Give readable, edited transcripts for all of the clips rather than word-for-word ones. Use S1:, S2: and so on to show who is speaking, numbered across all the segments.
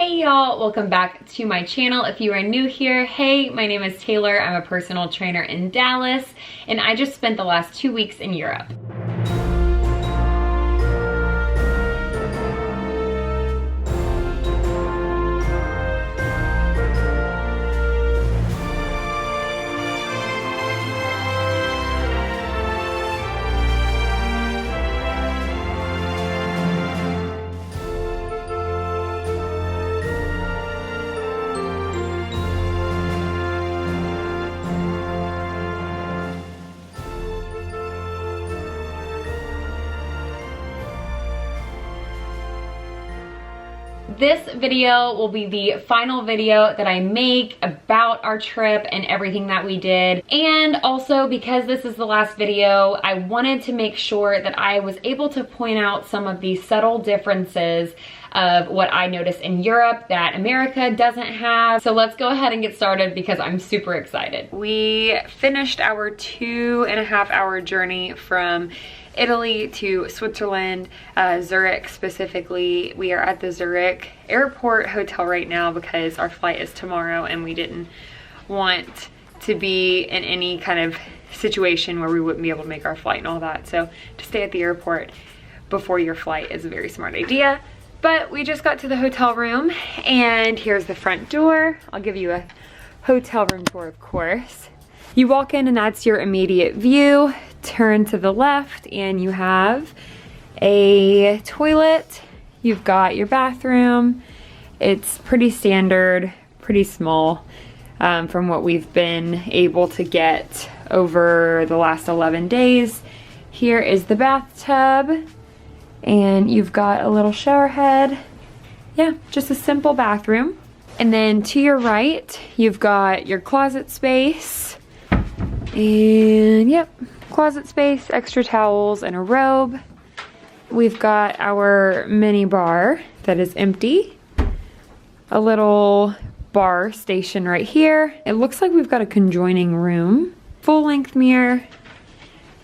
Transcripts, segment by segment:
S1: Hey y'all, welcome back to my channel. If you are new here, hey, my name is Taylor. I'm a personal trainer in Dallas, and I just spent the last 2 weeks in Europe. This video will be the final video that I make about our trip and everything that we did. And also, because this is the last video, I wanted to make sure that I was able to point out some of the subtle differences of what I noticed in Europe that America doesn't have. So let's go ahead and get started because I'm super excited. We finished our 2.5 hour journey from Italy to Switzerland, Zurich specifically. We are at the Zurich airport hotel right now because our flight is tomorrow and we didn't want to be in any kind of situation where we wouldn't be able to make our flight and all that. So to stay at the airport before your flight is a very smart idea. But we just got to the hotel room and here's the front door. I'll give you a hotel room tour, of course. You walk in and that's your immediate view. Turn to the left and you have a toilet. You've got your bathroom. It's pretty standard, pretty small from what we've been able to get over the last 11 days. Here is the bathtub and you've got a little shower head. Yeah, just a simple bathroom. And then to your right, you've got your closet space. And yep, closet space, extra towels, and a robe. We've got our mini bar that is empty. A little bar station right here. It looks like we've got a conjoining room. Full length mirror.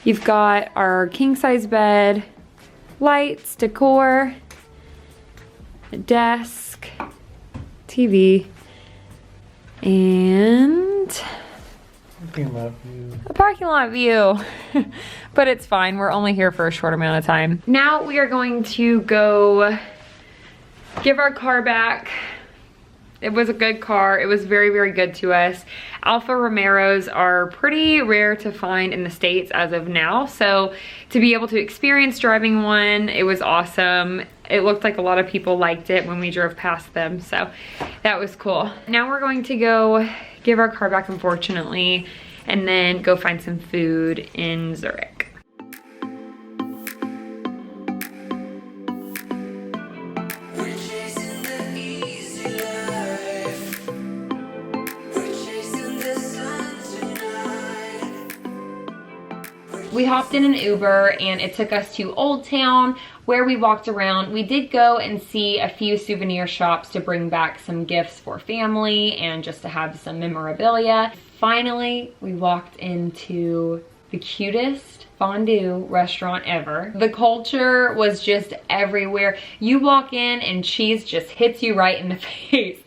S1: You've got our king size bed, lights, decor, a desk, TV, and a parking lot view. But it's fine, we're only here for a short amount of time. Now we are going to go give our car back. It was a good car. It was very, very good to us. Alfa Romeos are pretty rare to find in the States as of now. So to be able to experience driving one, it was awesome. It looked like a lot of people liked it when we drove past them. So that was cool. Now we're going to go give our car back, unfortunately, and then go find some food in Zurich. We hopped in an Uber and it took us to Old Town where we walked around. We did go and see a few souvenir shops to bring back some gifts for family and just to have some memorabilia. Finally, we walked into the cutest fondue restaurant ever. The culture was just everywhere. You walk in and cheese just hits you right in the face.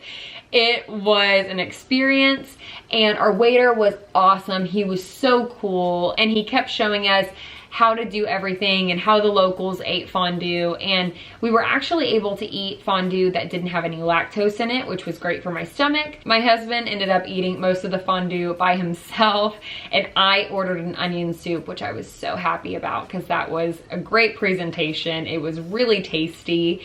S1: It was an experience and our waiter was awesome. He was so cool and he kept showing us how to do everything and how the locals ate fondue, and we were actually able to eat fondue that didn't have any lactose in it, which was great for my stomach. My husband ended up eating most of the fondue by himself and I ordered an onion soup, which I was so happy about because that was a great presentation. It was really tasty.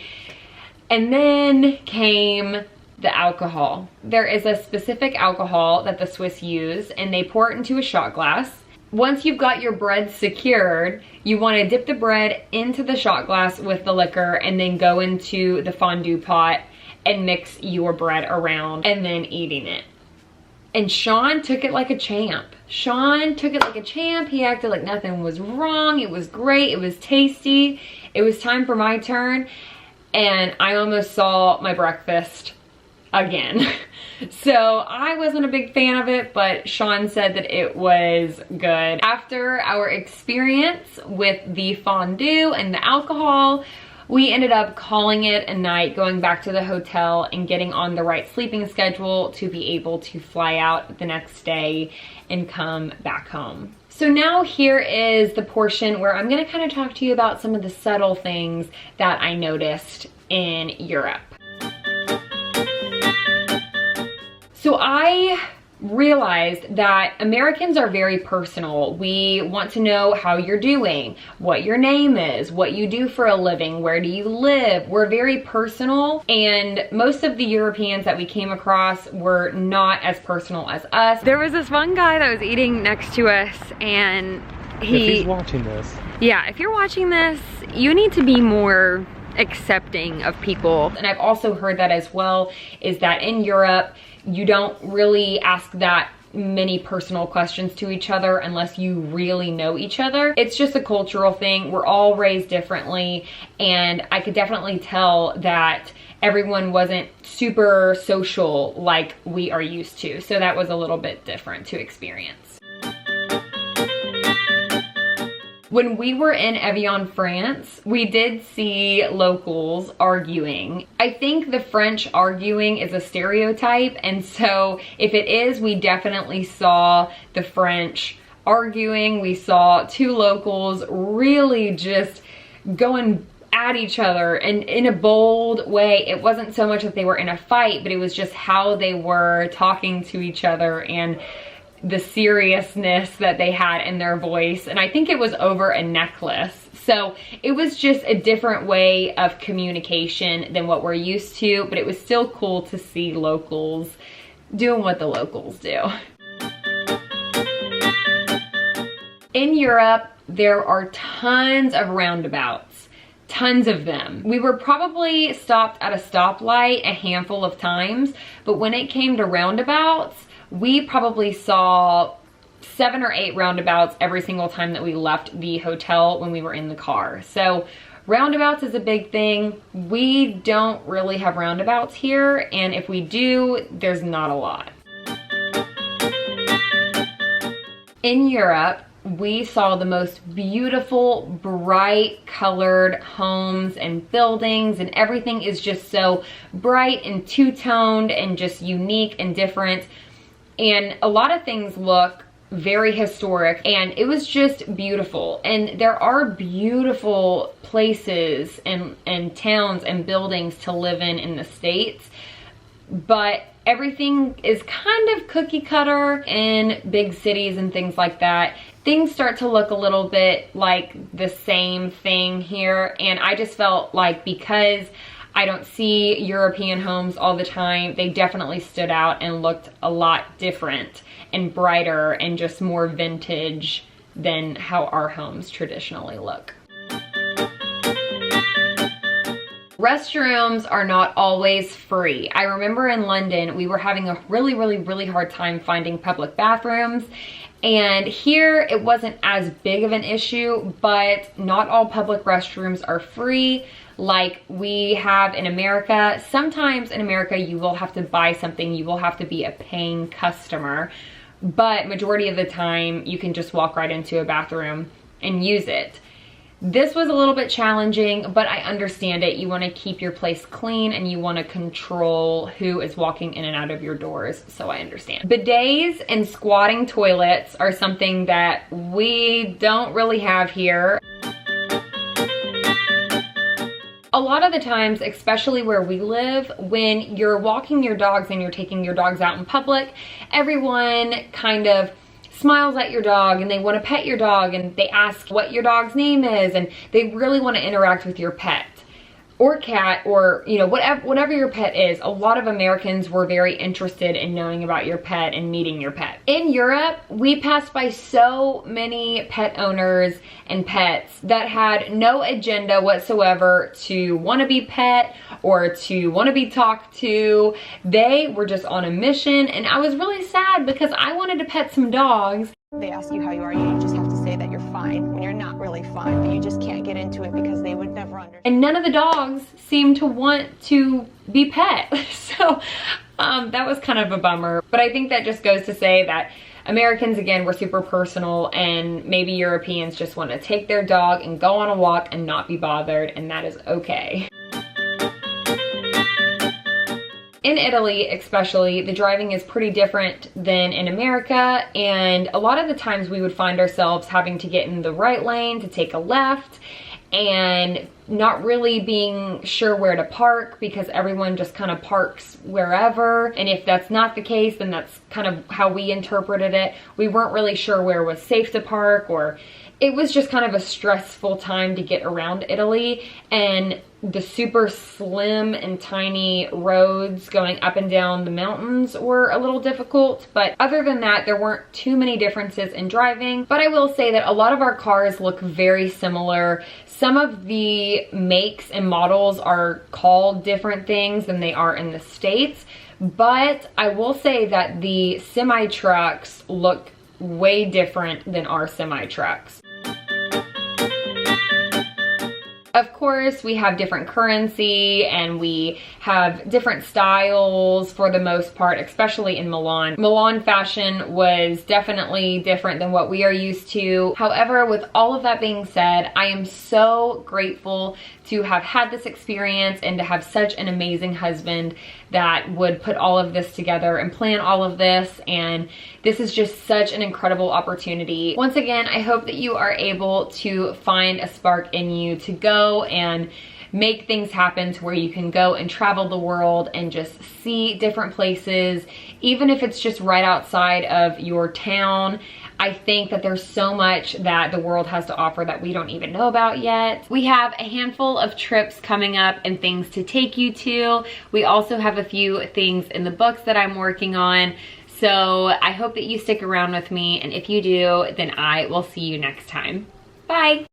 S1: And then came the alcohol. There is a specific alcohol that the Swiss use and they pour it into a shot glass. Once you've got your bread secured, you want to dip the bread into the shot glass with the liquor and then go into the fondue pot and mix your bread around and then eating it. And Sean took it like a champ. Sean took it like a champ. He acted like nothing was wrong. It was great. It was tasty. It was time for my turn and I almost saw my breakfast again. So I wasn't a big fan of it, but Sean said that it was good. After our experience with the fondue and the alcohol, we ended up calling it a night, going back to the hotel and getting on the right sleeping schedule to be able to fly out the next day and come back home. So now here is the portion where I'm gonna kind of talk to you about some of the subtle things that I noticed in Europe. So I realized that Americans are very personal. We want to know how you're doing, what your name is, what you do for a living, where do you live. We're very personal, and most of the Europeans that we came across were not as personal as us. There was this one guy that was eating next to us, and
S2: if he's watching this.
S1: Yeah, if you're watching this, you need to be more accepting of people. And I've also heard that as well, is that in Europe, you don't really ask that many personal questions to each other unless you really know each other. It's just a cultural thing. We're all raised differently, and I could definitely tell that everyone wasn't super social like we are used to. So that was a little bit different to experience. When we were in Evian, France, we did see locals arguing. I think the French arguing is a stereotype, and so if it is, we definitely saw the French arguing. We saw two locals really just going at each other, and in a bold way. It wasn't so much that they were in a fight, but it was just how they were talking to each other and the seriousness that they had in their voice. And I think it was over a necklace. So it was just a different way of communication than what we're used to, but it was still cool to see locals doing what the locals do. In Europe, there are tons of roundabouts, tons of them. We were probably stopped at a stoplight a handful of times, but when it came to roundabouts, we probably saw 7 or 8 roundabouts every single time that we left the hotel when we were in the car. So roundabouts is a big thing. We don't really have roundabouts here, and if we do, there's not a lot. In Europe, we saw the most beautiful, bright colored homes and buildings, and everything is just so bright and two-toned and just unique and different. And a lot of things look very historic, and it was just beautiful. And there are beautiful places and towns and buildings to live in the States, but everything is kind of cookie cutter in big cities and things like that. Things start to look a little bit like the same thing here, and I just felt like because I don't see European homes all the time, they definitely stood out and looked a lot different and brighter and just more vintage than how our homes traditionally look. Restrooms are not always free. I remember in London, we were having a really hard time finding public bathrooms. And here it wasn't as big of an issue, but not all public restrooms are free like we have in America. Sometimes in America you will have to buy something, you will have to be a paying customer, but majority of the time you can just walk right into a bathroom and use it. This was a little bit challenging, but I understand it. You want to keep your place clean and you want to control who is walking in and out of your doors, so I understand. Bidets and squatting toilets are something that we don't really have here. A lot of the times, especially where we live, when you're walking your dogs and you're taking your dogs out in public, everyone kind of smiles at your dog and they want to pet your dog and they ask what your dog's name is, and they really want to interact with your pet or cat, or you know, whatever your pet is. A lot of Americans were very interested in knowing about your pet and meeting your pet. In Europe, we passed by so many pet owners and pets that had no agenda whatsoever to want to be pet or to want to be talked to. They were just on a mission, and I was really sad because I wanted to pet some dogs.
S3: They ask you how you are, you just have to say that you're fine when you're not really fine, but you just can't get into it because they would never understand.
S1: And none of the dogs seemed to want to be pet. So that was kind of a bummer. But I think that just goes to say that Americans, again, we're super personal, and maybe Europeans just want to take their dog and go on a walk and not be bothered, and that is okay. In Italy, especially, the driving is pretty different than in America, and a lot of the times we would find ourselves having to get in the right lane to take a left and not really being sure where to park because everyone just kind of parks wherever. And if that's not the case, then that's kind of how we interpreted it. We weren't really sure where was safe to park, or it was just kind of a stressful time to get around Italy, and the super slim and tiny roads going up and down the mountains were a little difficult. But other than that, there weren't too many differences in driving. But I will say that a lot of our cars look very similar. Some of the makes and models are called different things than they are in the States. But I will say that the semi-trucks look way different than our semi-trucks. Of course, we have different currency and we have different styles for the most part, especially in Milan. Milan fashion was definitely different than what we are used to. However, with all of that being said, I am so grateful to have had this experience and to have such an amazing husband that would put all of this together and plan all of this. And this is just such an incredible opportunity. Once again, I hope that you are able to find a spark in you to go and make things happen to where you can go and travel the world and just see different places, even if it's just right outside of your town. I think that there's so much that the world has to offer that we don't even know about yet. We have a handful of trips coming up and things to take you to. We also have a few things in the books that I'm working on. So I hope that you stick around with me, and if you do, then I will see you next time. Bye.